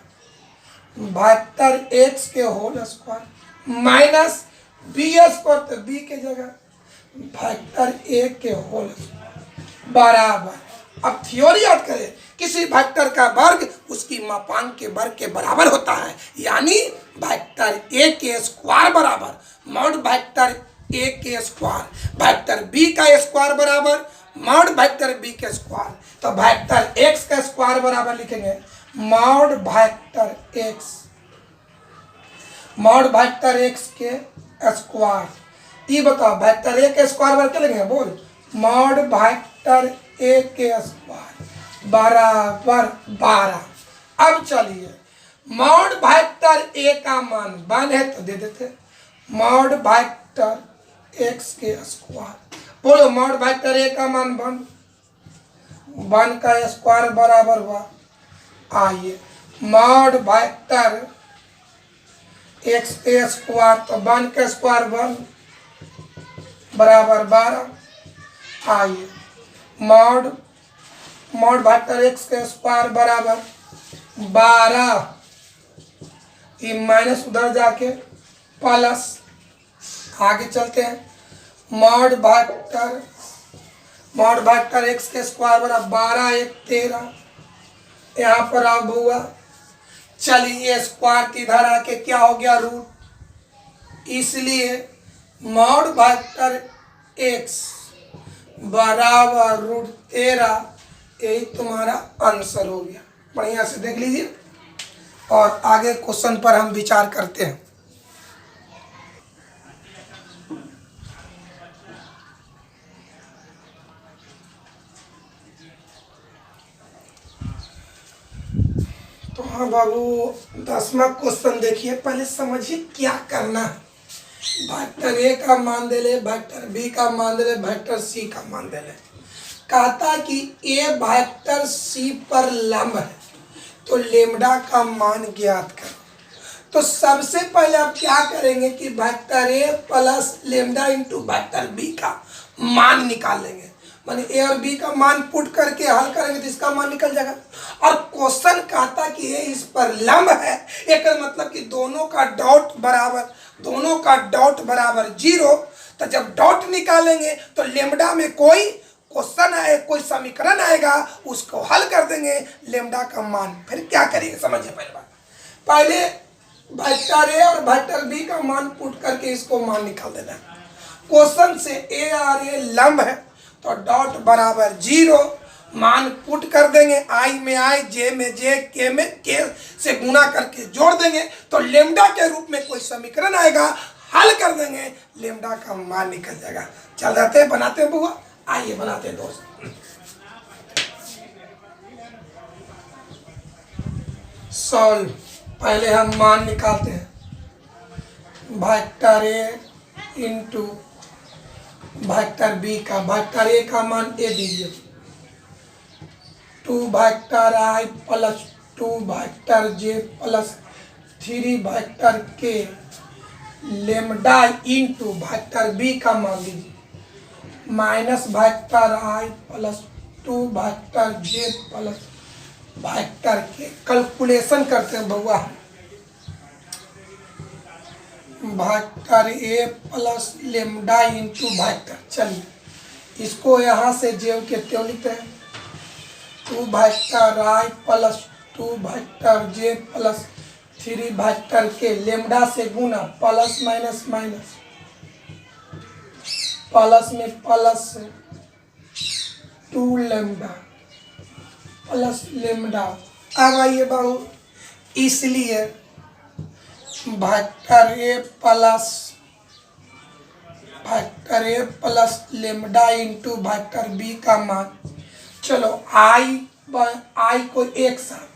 वेक्टर एक्स के whole square minus B square तो बी के जगह वेक्टर ए के होल स्क्वायर बराबर। अब थ्योरी याद करें, किसी वेक्टर का वर्ग उसकी मापांक के वर्ग के बराबर होता है, यानी वेक्टर ए के स्क्वायर बराबर मॉड वेक्टर ए के स्क्वायर वेक्टर बी का स्क्वायर बराबर मॉड वेक्टर बी के स्क्वायर, तो वेक्टर एक्स का स्क्वायर बराबर लिखेंगे मॉड वेक्टर एक्स के स्क्वायर। ये बताओ वेक्टर ए के स्क्वायर बराबर क्या लिखेंगे, बोल मॉड वेक्टर ए के स्क्वायर बराबर 12। अब चलिए मॉड वेक्टर ए का मान 1 है तो दे देते मॉड वेक्टर एक्स के स्क्वायर, बोलो मॉड वेक्टर ए का मान 1 का स्क्वायर बराबर हुआ। आइए मॉड वेक्टर एक्स के स्क्वायर तो 1 का स्क्वायर 1 बराबर 12। आइए मॉड वेक्टर एक्स के स्क्वायर बराबर 12, ये माइनस उधर जाके प्लस। आगे चलते हैं मॉड वेक्टर एक्स के स्क्वायर बराबर 12 1 13, यहाँ पर अब हुआ। चलिए स्क्वायर इधर आके क्या हो गया रूट, इसलिए मॉड वेक्टर एक्स बराबर √13 यही तुम्हारा आंसर हो गया। बढ़िया से देख लीजिए और आगे क्वेश्चन पर हम विचार करते हैं। तो हाँ बाबू, 10वां क्वेश्चन देखिए, पहले समझिए क्या करना है। वेक्टर ए का मान दे ले, वेक्टर बी का मान दे ले, वेक्टर सी का मान दे ले। कहता कि ए वेक्टर सी पर लंब है तो लेम्डा का मान ज्ञात करो। तो सबसे पहले आप क्या करेंगे कि vector A plus lambda into vector B का मान निकालेंगे। माने ए और बी का मान पुट करके हल करेंगे तो इसका मान निकल जाएगा। और क्वेश्चन कहता कि ए इस पर लंब है, एक मतलब कि दोनों का डॉट बराबर 0। तो जब डॉट निकालेंगे तो लेम्डा में कोई क्वेश्चन आए, कोई समीकरण आएगा, उसको हल कर देंगे, लेम्डा का मान। फिर क्या करेंगे समझिए। पहले बात, पहले वेक्टर ए और वेक्टर बी का मान पुट करके इसको मान निकाल देना है। क्वेश्चन से ए और ए लंब है तो डॉट बराबर 0, मान पुट कर देंगे, आई में आई, जे में जे, के में के से गुना करके जोड़ देंगे तो लेम्डा के रूप में कोई समीकरण आएगा, हल कर देंगे, लेम्डा का मान निकल जाएगा। चल जाते हैं, बनाते हैं बुआ, आइए बनाते हैं दोस्त। सॉल्व, पहले हम मान निकालते हैं। Vector A into vector B का, वेक्टर ए का मान ए दीजिए, 2 vector I plus 2 vector J plus 3 vector K lambda into vector B का मान लीजिए, minus vector I plus 2 vector J plus vector K. Calculation करते हैं बउआ, vector A plus lambda into vector. चलिए इसको यहाँ से जेव के त्यों लिखते हैं, 2 vector I plus 2 vector J plus 3 vector K lambda से गुना, प्लस माइनस माइनस, प्लस में प्लस 2 लेम्डा प्लस लेम्डा। अब आइए बाबू, इसलिए vector A plus lambda into vector B का मान, चलो आई को एक साथ,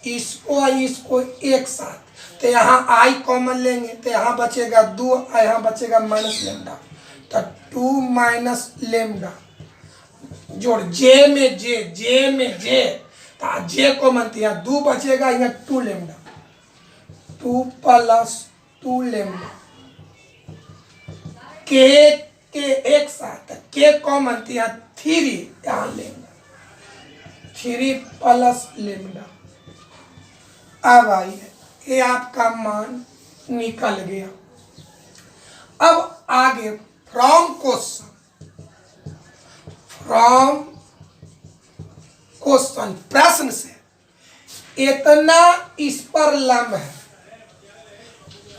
इसको एक साथ, तो यहाँ आई कॉमन लेंगे तो यहाँ बचेगा 2, यहाँ बचेगा माइनस लेम्डा, तो 2 माइनस लेम्डा जोड़ जे में जे, तो जे कॉमन, तो यहाँ 2 बचेगा, यहाँ 2 लेम्डा, 2 प्लस 2 लेम्डा, के एक साथ, के कॉमन, तो यहाँ 3, यहाँ लेम्डा, 3 प्लस लेम्डा। अब आइए, ये आपका मान निकल गया। अब आगे फ्रॉम क्वेश्चन, प्रश्न से इतना इस पर लंब है,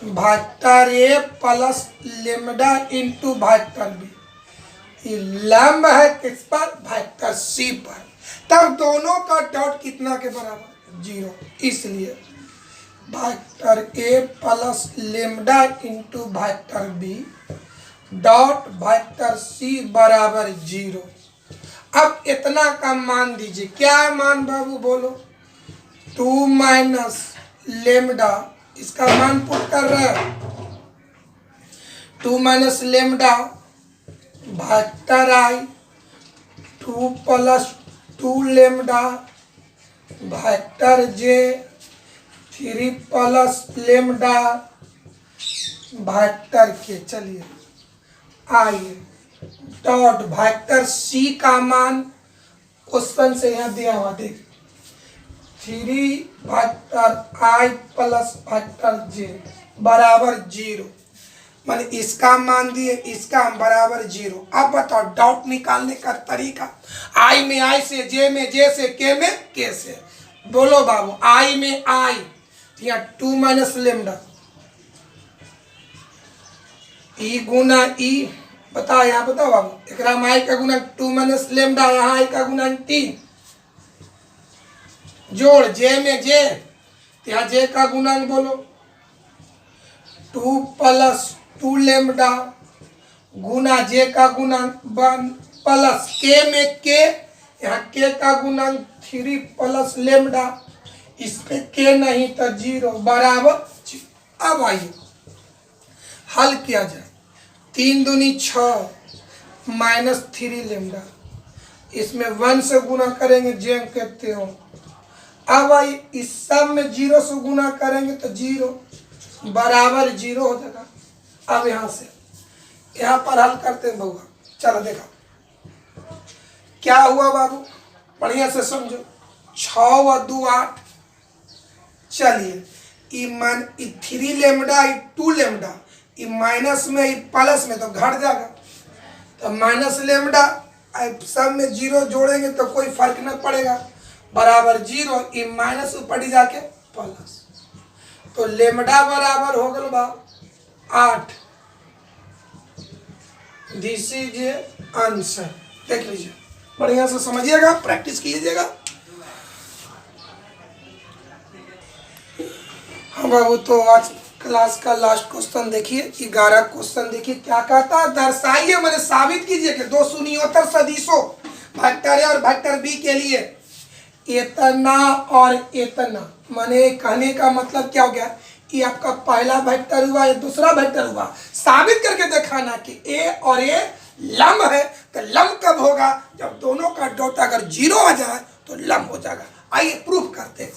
vector A plus lambda into vector B, ये लंब है किस पर, वेक्टर सी पर, तब दोनों का डॉट कितना के बराबर, 0। इसलिए vector A plus lambda into vector B dot vector C बराबर 0। अब इतना का मान दीजिए, क्या मान बाबू बोलो, 2 माइनस लेम्डा, इसका मान पुट कर रहे हैं, 2 माइनस लेम्डा वेक्टर आई, 2 प्लस 2 लेम्डा वेक्टर जे, 3 प्लस लेम्डा वेक्टर के। चलिए आइए, डॉट वेक्टर सी का मान क्वेश्चन से यहाँ दिया हुआ, देख 3 वेक्टर आई प्लस वेक्टर जे बराबर 0, माने इसका मान दिए, इसका बराबर 0। अब बताओ डॉट निकालने का तरीका, आई में आई से, जे में जे से, के में के से। बोलो बाबू, आई में आई, यहाँ 2 माइनस लेम्डा, ई गुना ई, बताओ यहाँ बताओ बाबू, एक आई का गुना 2 माइनस लेम्डा, यहाँ आई का गुना 3, जोड़ जे में जे, तो यहाँ जे का गुणांक बोलो 2 प्लस 2 लेमडा गुना जे का गुणांक 1 प्लस के में के, यहाँ के का गुणांक 3 प्लस लेमडा, इसमें के नहीं तो 0 बराबर 0। अब आइए हल किया जाए, 3 दूनी 6 माइनस 3 लेमडा, इसमें 1 से गुना करेंगे जे कहते हो। अब आइए इस सब में 0 से गुना करेंगे तो 0 बराबर 0 हो जाएगा। अब यहाँ से यहाँ पर हल करते हैं बउआ, चलो देखा क्या हुआ बाबू, बढ़िया से समझो। 6 व 2 8, चलिए ई 3 लेमडा ई 2 लेमडा, ई माइनस में ई प्लस में तो घट जाएगा, तो माइनस लेमडा सब में 0 जोड़ेंगे तो कोई फर्क न पड़ेगा, बराबर 0, ई माइनस ऊपर जाके प्लस, तो लेमडा बराबर हो गल बा 8। This is answer. देख लीजिए, बढ़िया से समझिएगा, प्रैक्टिस कीजिएगा। हाँ बाबू, तो आज क्लास का लास्ट क्वेश्चन देखिए, 11 क्वेश्चन देखिए क्या कहता है। दर्शाइए मैंने साबित कीजिए कि दो शून्योत्तर सदिशों वेक्टर ए और वेक्टर बी के लिए इतना और इतना, माने कहने का मतलब क्या हो गया, ये आपका पहला वेक्टर हुआ, ये दूसरा वेक्टर हुआ। साबित करके दिखाना कि ए और ए लंब है, तो लंब कब होगा, जब दोनों का डॉट अगर 0 आ जाए तो लंब हो जाएगा। आइए प्रूफ करते हैं।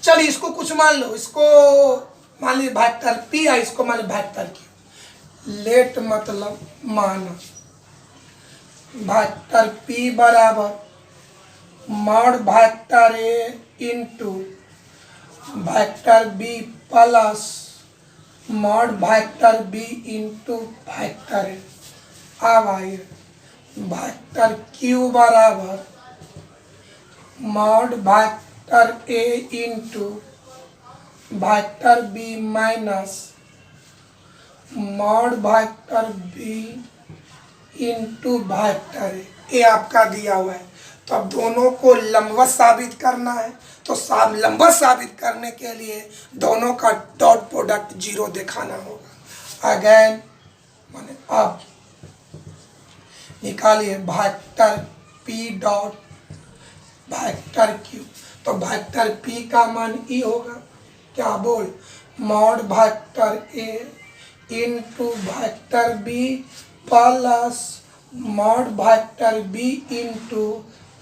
चलिए इसको कुछ मान लो, इसको मान ली वेक्टर पी है, इसको मान ली वेक्टर की लेट मतलब माना वेक्टर पी बराबर mod vector A into vector B plus mod vector B into vector A. अब आइए वेक्टर क्यू बराबर mod vector A into vector B minus mod vector B into vector A. ये आपका दिया हुआ है, तो अब दोनों को लंबवत साबित करना है, तो लंबवत साबित करने के लिए दोनों का डॉट प्रोडक्ट 0 दिखाना होगा। अगेन माने अब निकालिए vector P dot vector Q, तो वेक्टर पी का मान ई होगा, क्या बोल, mod vector A into vector B plus mod vector B into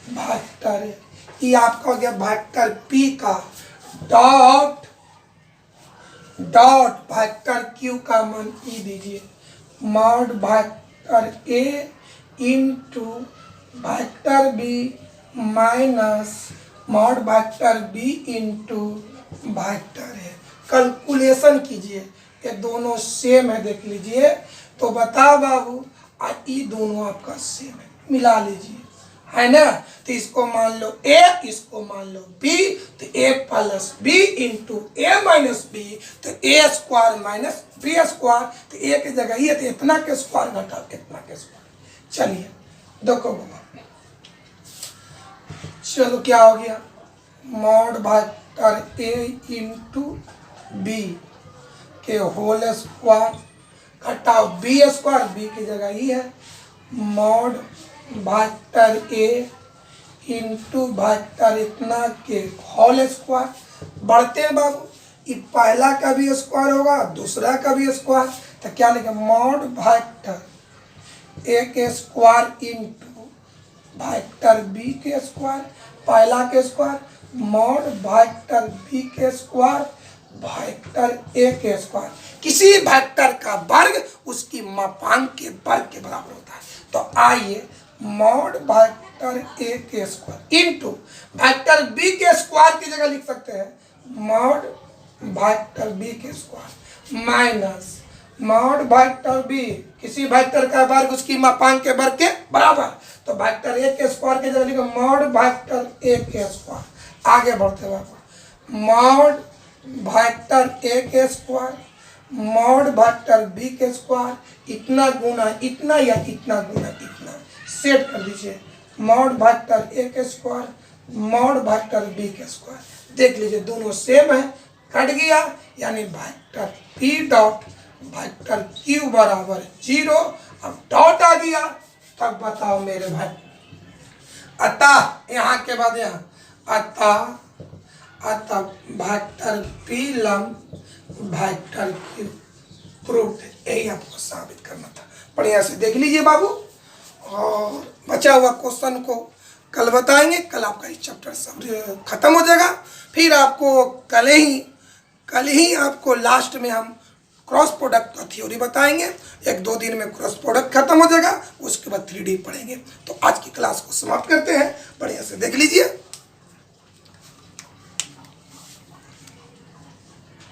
vector A. ये आपका हो गया वेक्टर पी का डॉट वेक्टर क्यू का मान ई दीजिए, mod vector A into vector B minus mod vector B into vector A. Calculation कीजिए, ये दोनों सेम है, देख लीजिए। तो बताओ बाबू, ये दोनों आपका सेम है, मिला लीजिए, है ना। तो इसको मान लो ए, इसको मान लो बी, तो ए प्लस बी इंटू ए माइनस बी, तो ए स्क्वायर माइनस बी स्क्वायर, तो ए की जगह ये, तो इतना के स्क्वायर घटा इतना के स्क्वायर। चलिए देखो बाबा, चलो क्या हो गया, mod vector A into B के होल स्क्वायर घटाओ बी स्क्वायर, बी की जगह ही है, mod vector A into vector इतना के होल स्क्वायर। बढ़ते हैं बाबू, ये पहला का भी स्क्वायर होगा, दूसरा का भी स्क्वायर, तो क्या लिखे, मॉड वेक्टर ए के स्क्वायर इंटू वेक्टर बी के स्क्वायर, पहला के स्क्वायर, मॉड वेक्टर बी के स्क्वायर वेक्टर ए के स्क्वायर। किसी वेक्टर का वर्ग उसकी मापांक के वर्ग के बराबर होता है। तो आइए मॉड वेक्टर ए के स्क्वायर इंटू वेक्टर बी के स्क्वायर की जगह लिख सकते हैं मॉड वेक्टर बी के square minus mod vector B, किसी वेक्टर का वर्ग उसकी मापांक के वर्ग के बराबर, तो वेक्टर ए के स्क्वायर की जगह लिखो मॉड वेक्टर ए के स्क्वायर। आगे बढ़ते बाबू, मॉड वेक्टर ए के स्क्वायर मॉड वेक्टर बी के स्क्वायर, इतना गुना इतना या इतना गुना इतना, सेट कर दीजिए, मॉड वेक्टर ए के स्क्वायर मॉड वेक्टर बी के स्क्वायर। देख लीजिए दोनों सेम है, कट गया, यानी vector P dot vector Q बराबर 0। अब डॉट आ गया, तब बताओ मेरे भाई, अतः यहाँ के बाद यहाँ अतः वेक्टर पी लंब वेक्टर क्यू प्रूफ। यही आपको साबित करना था। बढ़िया से देख लीजिए बाबू, और बचा हुआ क्वेश्चन को कल बताएंगे। कल आपका ये चैप्टर सब खत्म हो जाएगा। फिर आपको कल ही आपको लास्ट में हम क्रॉस प्रोडक्ट का थ्योरी बताएंगे। 1-2 दिन में क्रॉस प्रोडक्ट खत्म हो जाएगा, उसके बाद 3D पढ़ेंगे। तो आज की क्लास को समाप्त करते हैं। बढ़िया से देख लीजिए।